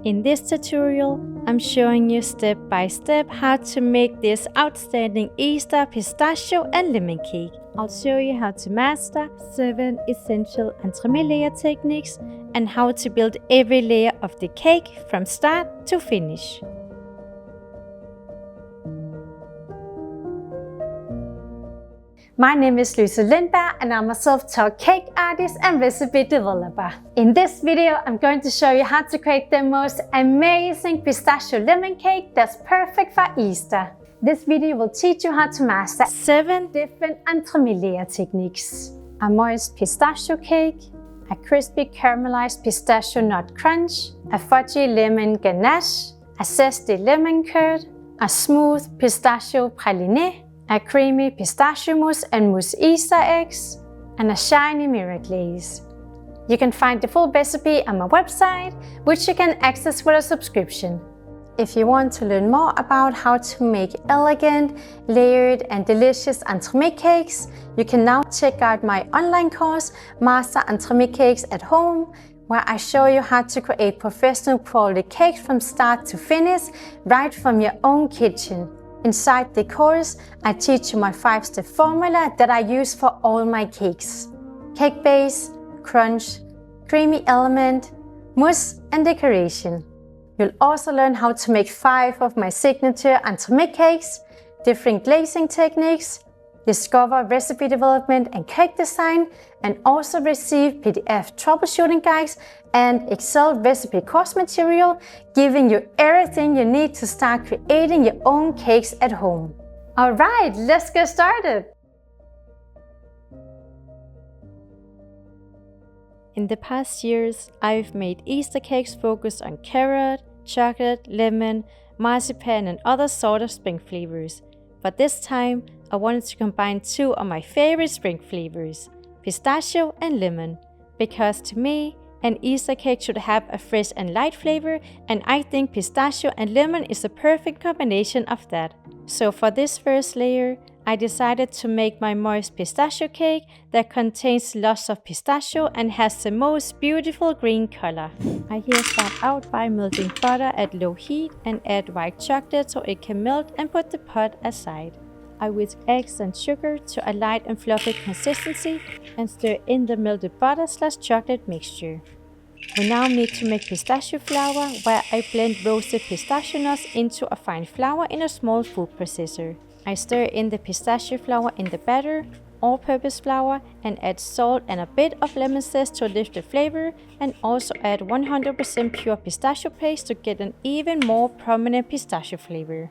In this tutorial, I'm showing you step by step how to make this outstanding Easter pistachio and lemon cake. I'll show you how to master 7 essential entremet layer techniques and how to build every layer of the cake from start to finish. My name is Louise Lindberg and I'm a self-taught cake artist and recipe developer. In this video, I'm going to show you how to create the most amazing pistachio lemon cake that's perfect for Easter. This video will teach you how to master 7 different entremet layer techniques. A moist pistachio cake, a crispy caramelized pistachio nut crunch, a fudgy lemon ganache, a zesty lemon curd, a smooth pistachio praliné, a creamy pistachio mousse and mousse Easter eggs, and a shiny mirror glaze. You can find the full recipe on my website, which you can access with a subscription. If you want to learn more about how to make elegant, layered and delicious entremet cakes, you can now check out my online course, Master Entremet Cakes at Home, where I show you how to create professional quality cakes from start to finish, right from your own kitchen. Inside the course, I teach you my 5-step formula that I use for all my cakes. Cake base, crunch, creamy element, mousse and decoration. You'll also learn how to make 5 of my signature entremet cakes, different glazing techniques, discover recipe development and cake design, and also receive PDF troubleshooting guides and Excel recipe course material, giving you everything you need to start creating your own cakes at home. Alright, let's get started! In the past years, I've made Easter cakes focused on carrot, chocolate, lemon, marzipan and other sort of spring flavors. But this time, I wanted to combine 2 of my favorite spring flavors, pistachio and lemon, because to me, an Easter cake should have a fresh and light flavor, and I think pistachio and lemon is the perfect combination of that. So for this first layer, I decided to make my moist pistachio cake that contains lots of pistachio and has the most beautiful green color. I here start out by melting butter at low heat and add white chocolate so it can melt and put the pot aside. I whisk eggs and sugar to a light and fluffy consistency and stir in the melted butter/chocolate mixture. We now need to make pistachio flour, where I blend roasted pistachio nuts into a fine flour in a small food processor. I stir in the pistachio flour in the batter, all-purpose flour, and add salt and a bit of lemon zest to lift the flavor, and also add 100% pure pistachio paste to get an even more prominent pistachio flavor.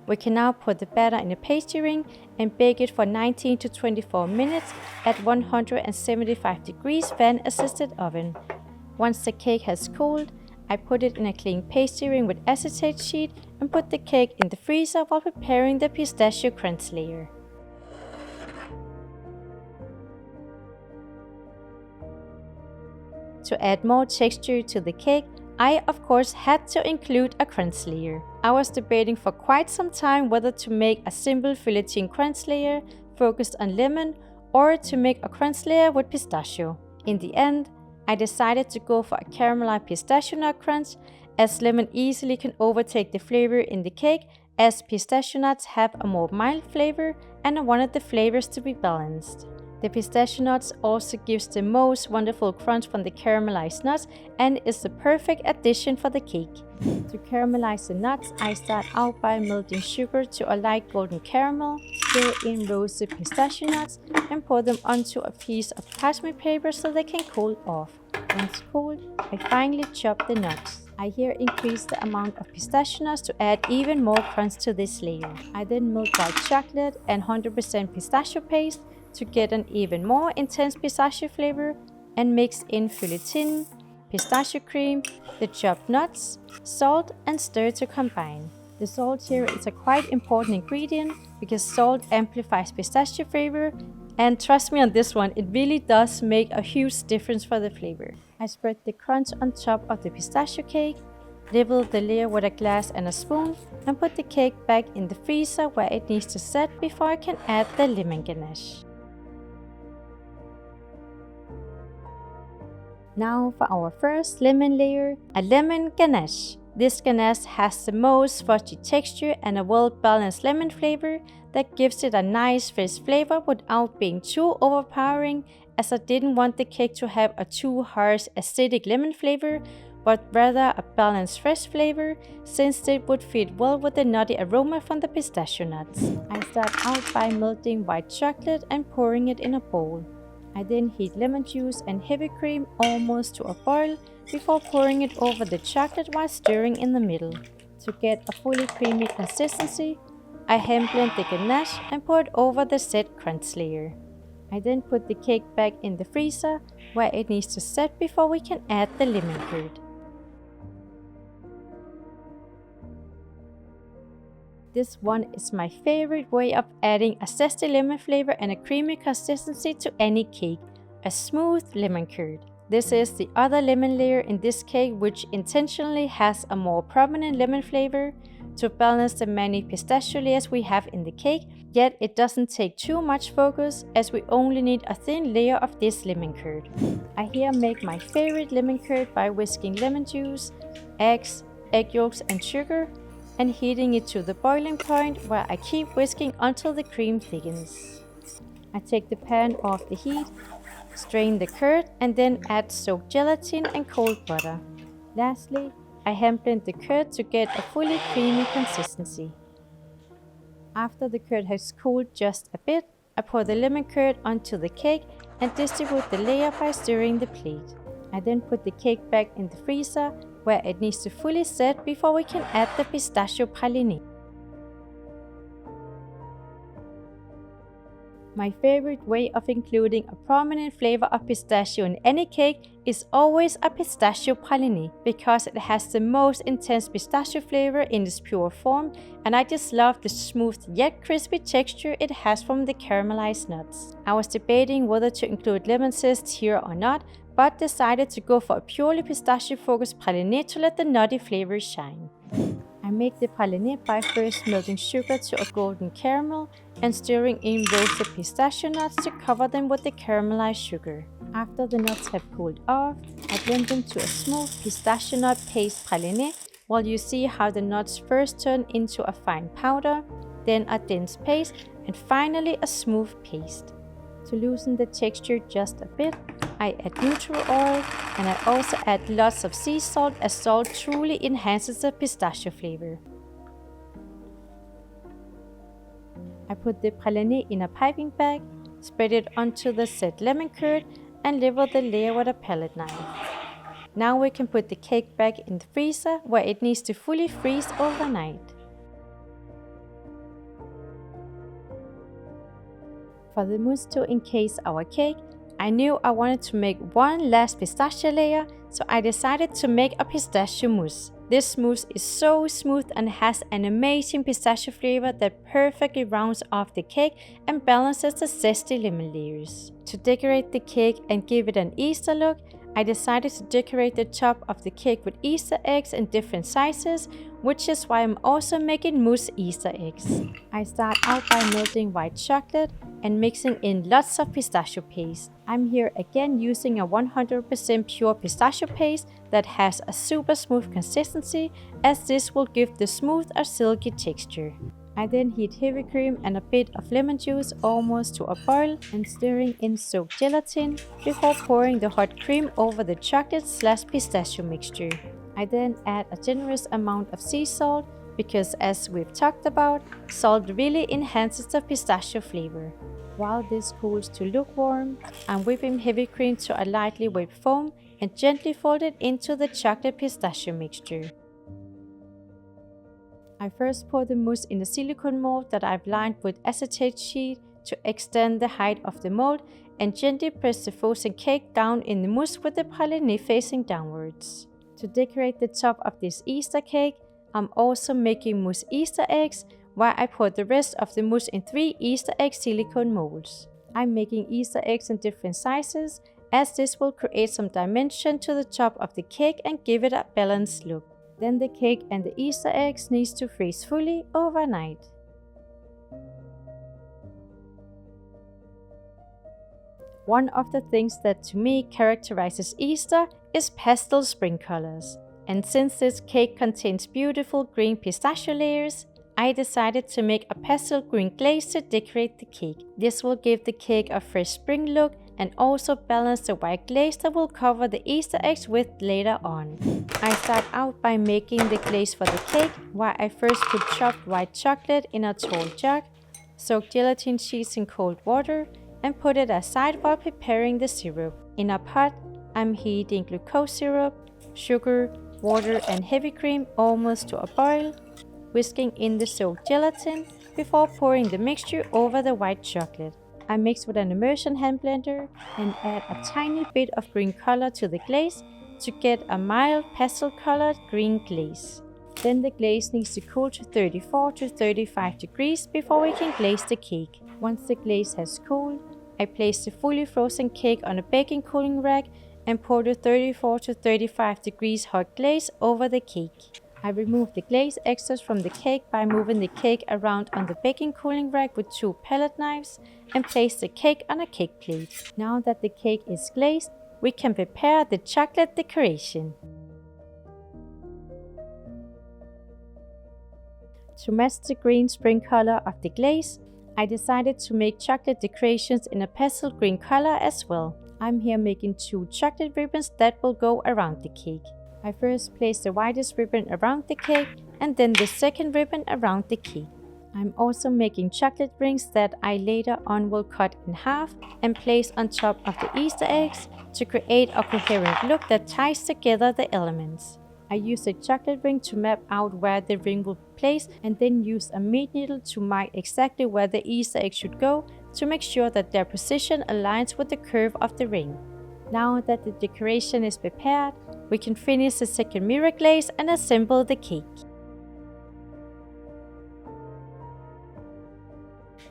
We can now put the batter in a pastry ring and bake it for 19 to 24 minutes at 175 degrees fan-assisted oven. Once the cake has cooled, I put it in a clean pastry ring with acetate sheet and put the cake in the freezer while preparing the pistachio crunch layer. To add more texture to the cake, I of course had to include a crunch layer. I was debating for quite some time whether to make a simple filleting crunch layer focused on lemon or to make a crunch layer with pistachio. In the end, I decided to go for a caramelized pistachio nut crunch, as lemon easily can overtake the flavor in the cake, as pistachio nuts have a more mild flavor and I wanted the flavors to be balanced. The pistachio nuts also gives the most wonderful crunch from the caramelized nuts and is the perfect addition for the cake. To caramelize the nuts, I start out by melting sugar to a light golden caramel, stir in roasted pistachio nuts and pour them onto a piece of parchment paper so they can cool off. Once cooled, I finally chop the nuts. I here increase the amount of pistachio nuts to add even more crunch to this layer. I then melt white chocolate and 100% pistachio paste to get an even more intense pistachio flavor and mix in filleting, pistachio cream, the chopped nuts, salt and stir to combine. The salt here is a quite important ingredient because salt amplifies pistachio flavor, and trust me on this one, it really does make a huge difference for the flavor. I spread the crunch on top of the pistachio cake, level the layer with a glass and a spoon and put the cake back in the freezer where it needs to set before I can add the lemon ganache. Now for our first lemon layer, a lemon ganache. This ganache has the most fudgy texture and a well-balanced lemon flavor that gives it a nice fresh flavor without being too overpowering, as I didn't want the cake to have a too harsh acidic lemon flavor, but rather a balanced fresh flavor, since it would fit well with the nutty aroma from the pistachio nuts. I start out by melting white chocolate and pouring it in a bowl. I then heat lemon juice and heavy cream almost to a boil before pouring it over the chocolate while stirring in the middle. To get a fully creamy consistency, I hand blend the ganache and pour it over the set crunch layer. I then put the cake back in the freezer where it needs to set before we can add the lemon curd. This one is my favorite way of adding a zesty lemon flavor and a creamy consistency to any cake, a smooth lemon curd. This is the other lemon layer in this cake, which intentionally has a more prominent lemon flavor to balance the many pistachio layers we have in the cake, yet it doesn't take too much focus as we only need a thin layer of this lemon curd. I here make my favorite lemon curd by whisking lemon juice, eggs, egg yolks and sugar, and heating it to the boiling point where I keep whisking until the cream thickens. I take the pan off the heat, strain the curd, and then add soaked gelatin and cold butter. Lastly, I hand blend the curd to get a fully creamy consistency. After the curd has cooled just a bit, I pour the lemon curd onto the cake and distribute the layer by stirring the plate. I then put the cake back in the freezer where it needs to fully set before we can add the Pistachio Praliné. My favorite way of including a prominent flavor of pistachio in any cake is always a Pistachio Praliné, because it has the most intense pistachio flavor in its pure form, and I just love the smooth yet crispy texture it has from the caramelized nuts. I was debating whether to include lemon zest here or not, but decided to go for a purely pistachio-focused praliné to let the nutty flavors shine. I make the praliné by first melting sugar to a golden caramel and stirring in roasted pistachio nuts to cover them with the caramelized sugar. After the nuts have cooled off, I blend them to a smooth pistachio nut paste praliné, while you see how the nuts first turn into a fine powder, then a dense paste, and finally a smooth paste. To loosen the texture just a bit, I add neutral oil, and I also add lots of sea salt, as salt truly enhances the pistachio flavor. I put the praliné in a piping bag, spread it onto the set lemon curd, and level the layer with a palette knife. Now we can put the cake back in the freezer where it needs to fully freeze overnight. For the mousse to encase our cake, I knew I wanted to make one last pistachio layer, so I decided to make a pistachio mousse. This mousse is so smooth and has an amazing pistachio flavor that perfectly rounds off the cake and balances the zesty lemon layers. To decorate the cake and give it an Easter look, I decided to decorate the top of the cake with Easter eggs in different sizes, which is why I'm also making mousse Easter eggs. I start out by melting white chocolate and mixing in lots of pistachio paste. I'm here again using a 100% pure pistachio paste that has a super smooth consistency, as this will give the smooth or silky texture. I then heat heavy cream and a bit of lemon juice almost to a boil and stirring in soaked gelatin before pouring the hot cream over the chocolate/pistachio mixture. I then add a generous amount of sea salt because, as we've talked about, salt really enhances the pistachio flavor. While this cools to lukewarm, I'm whipping heavy cream to a lightly whipped foam and gently fold it into the chocolate pistachio mixture. I first pour the mousse in a silicone mold that I've lined with acetate sheet to extend the height of the mold, and gently press the frozen cake down in the mousse with the praliné facing downwards. To decorate the top of this Easter cake, I'm also making mousse Easter eggs, where I pour the rest of the mousse in 3 Easter egg silicone molds. I'm making Easter eggs in different sizes, as this will create some dimension to the top of the cake and give it a balanced look. Then the cake and the Easter eggs needs to freeze fully overnight. One of the things that to me characterizes Easter is pastel spring colors. And since this cake contains beautiful green pistachio layers, I decided to make a pastel green glaze to decorate the cake. This will give the cake a fresh spring look and also balance the white glaze that we'll cover the Easter eggs with later on. I start out by making the glaze for the cake, where I first put chopped white chocolate in a tall jug, soak gelatin sheets in cold water, and put it aside while preparing the syrup. In a pot, I'm heating glucose syrup, sugar, water and heavy cream almost to a boil, whisking in the soaked gelatin before pouring the mixture over the white chocolate. I mix with an immersion hand blender and add a tiny bit of green color to the glaze to get a mild pastel colored green glaze. Then the glaze needs to cool to 34 to 35 degrees before we can glaze the cake. Once the glaze has cooled, I place the fully frozen cake on a baking cooling rack and pour the 34 to 35 degrees hot glaze over the cake. I remove the glaze excess from the cake by moving the cake around on the baking cooling rack with 2 palette knives and place the cake on a cake plate. Now that the cake is glazed, we can prepare the chocolate decoration. To match the green spring color of the glaze, I decided to make chocolate decorations in a pastel green color as well. I'm here making 2 chocolate ribbons that will go around the cake. I first place the widest ribbon around the cake and then the second ribbon around the cake. I'm also making chocolate rings that I later on will cut in half and place on top of the Easter eggs to create a coherent look that ties together the elements. I use a chocolate ring to map out where the ring will be placed and then use a meat needle to mark exactly where the Easter egg should go to make sure that their position aligns with the curve of the ring. Now that the decoration is prepared, we can finish the second mirror glaze and assemble the cake.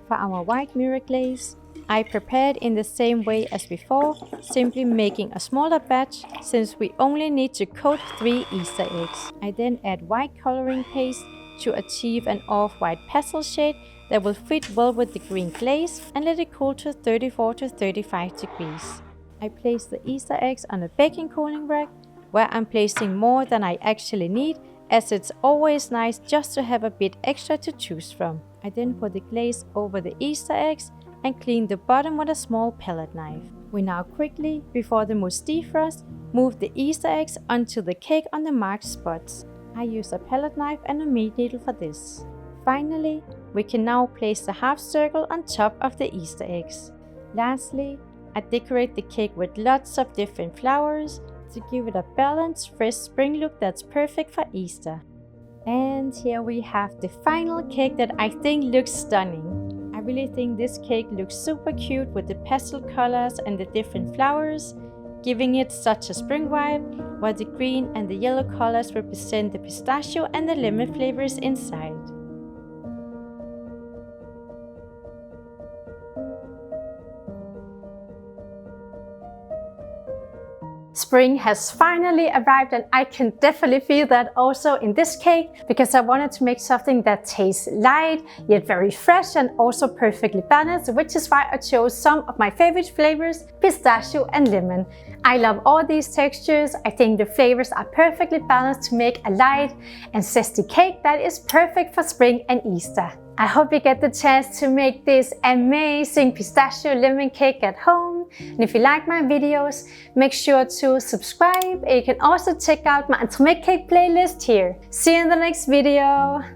For our white mirror glaze, I prepared in the same way as before, simply making a smaller batch since we only need to coat 3 Easter eggs. I then add white coloring paste to achieve an off-white pastel shade that will fit well with the green glaze and let it cool to 34 to 35 degrees. I place the Easter eggs on a baking cooling rack where I'm placing more than I actually need, as it's always nice just to have a bit extra to choose from. I then put the glaze over the Easter eggs and clean the bottom with a small palette knife. We now quickly, before the mousse defrost, move the Easter eggs onto the cake on the marked spots. I use a palette knife and a meat needle for this. Finally, we can now place the half circle on top of the Easter eggs. Lastly, I decorate the cake with lots of different flowers to give it a balanced, fresh spring look that's perfect for Easter. And here we have the final cake that I think looks stunning. I really think this cake looks super cute with the pastel colors and the different flowers, giving it such a spring vibe, while the green and the yellow colors represent the pistachio and the lemon flavors inside. Spring has finally arrived and I can definitely feel that also in this cake because I wanted to make something that tastes light yet very fresh and also perfectly balanced, which is why I chose some of my favorite flavors, pistachio and lemon. I love all these textures. I think the flavors are perfectly balanced to make a light and zesty cake that is perfect for spring and Easter. I hope you get the chance to make this amazing pistachio lemon cake at home. And if you like my videos, make sure to subscribe. And you can also check out my Entremet cake playlist here. See you in the next video.